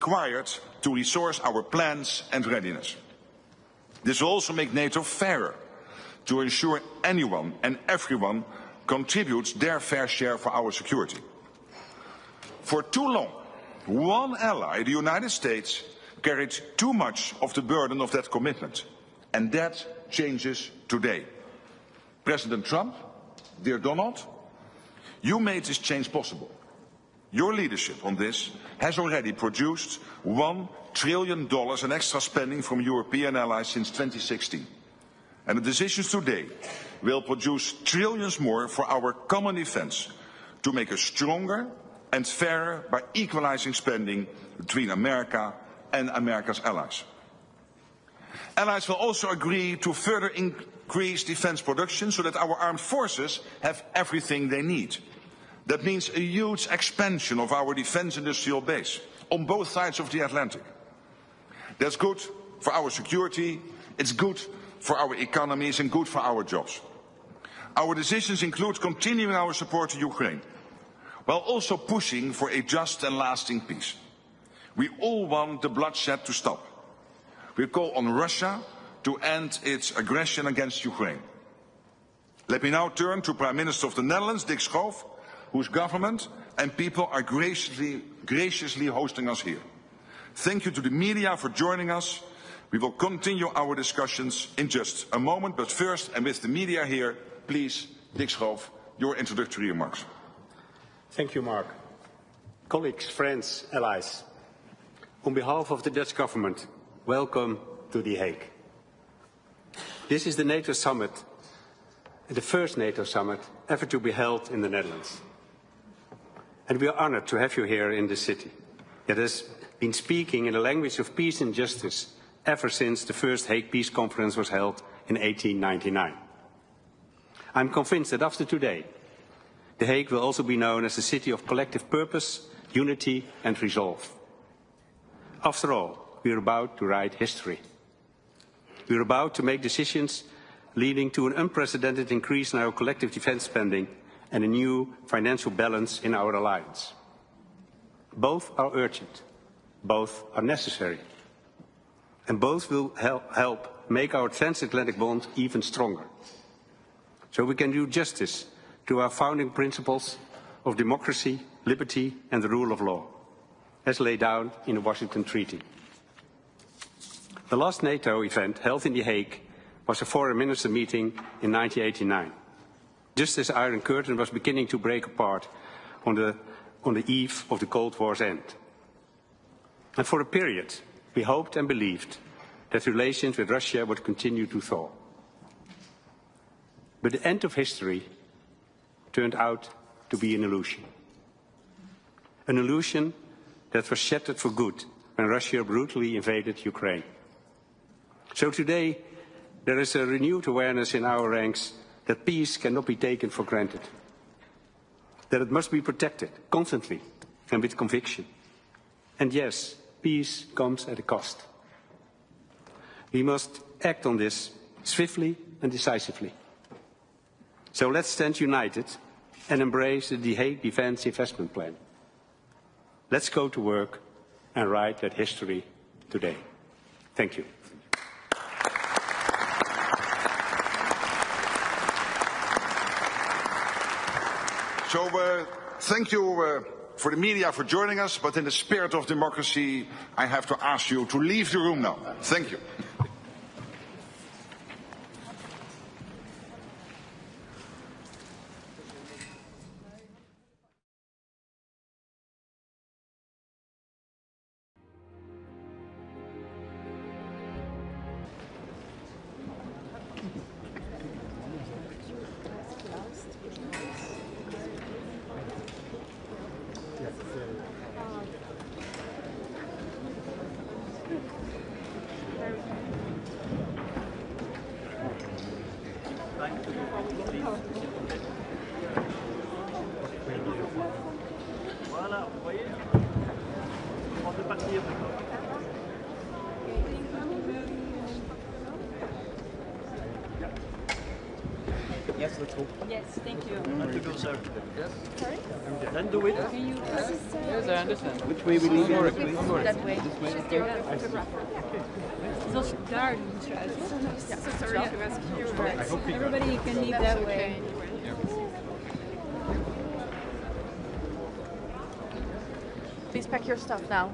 required to resource our plans and readiness. This will also make NATO fairer, to ensure anyone and everyone contributes their fair share for our security. For too long, one ally, the United States, carried too much of the burden of that commitment, and that changes today. President Trump, dear Donald, you made this change possible. Your leadership on this has already produced $1 trillion in extra spending from European allies since 2016. And the decisions today will produce trillions more for our common defense to make us stronger and fairer by equalizing spending between America and America's allies. Allies will also agree to further increase defense production so that our armed forces have everything they need. That means a huge expansion of our defense industrial base on both sides of the Atlantic. That's good for our security, it's good for our economies and good for our jobs. Our decisions include continuing our support to Ukraine, while also pushing for a just and lasting peace. We all want the bloodshed to stop. We call on Russia to end its aggression against Ukraine. Let me now turn to Prime Minister of the Netherlands, 𝗟𝗃𝗃𝗃, whose government and people are graciously hosting us here. Thank you to the media for joining us. We will continue our discussions in just a moment, but first, and with the media here, please, 𝗟𝗃𝗃𝗃, your introductory remarks. Thank you, Mark. Colleagues, friends, allies, on behalf of the Dutch government, welcome to The Hague. This is the NATO Summit, the first NATO Summit ever to be held in the Netherlands. And we are honored to have you here in the city that has been speaking in the language of peace and justice ever since the first Hague Peace Conference was held in 1899. I'm convinced that after today, The Hague will also be known as a city of collective purpose, unity and resolve. After all, we are about to write history. We are about to make decisions leading to an unprecedented increase in our collective defense spending and a new financial balance in our alliance. Both are urgent, both are necessary, and both will help make our transatlantic bond even stronger, so we can do justice to our founding principles of democracy, liberty and the rule of law, as laid down in the Washington Treaty. The last NATO event held in The Hague was a foreign minister meeting in 1989, just as the Iron Curtain was beginning to break apart on the eve of the Cold War's end. And for a period, we hoped and believed that relations with Russia would continue to thaw. But the end of history turned out to be an illusion. An illusion that was shattered for good when Russia brutally invaded Ukraine. So today, there is a renewed awareness in our ranks that peace cannot be taken for granted, that it must be protected constantly and with conviction. And yes, peace comes at a cost. We must act on this swiftly and decisively. So let's stand united and embrace the Hague Defence Investment Plan. Let's go to work and write that history today. Thank you. So thank you for the media for joining us, but in the spirit of democracy, I have to ask you to leave the room now. Thank you. Voilà, vous voyez, on peut partir maintenant. Yes, let's go. Yes, thank you. Have to go, sir. Yes. Sorry? Then do it. Can you Yes, I understand. Which way we leave it? that way? She's the photographer. Zal ze daar doen trouwens? Ja, sorry to ask you. Everybody can leave that way. Please pack your stuff now.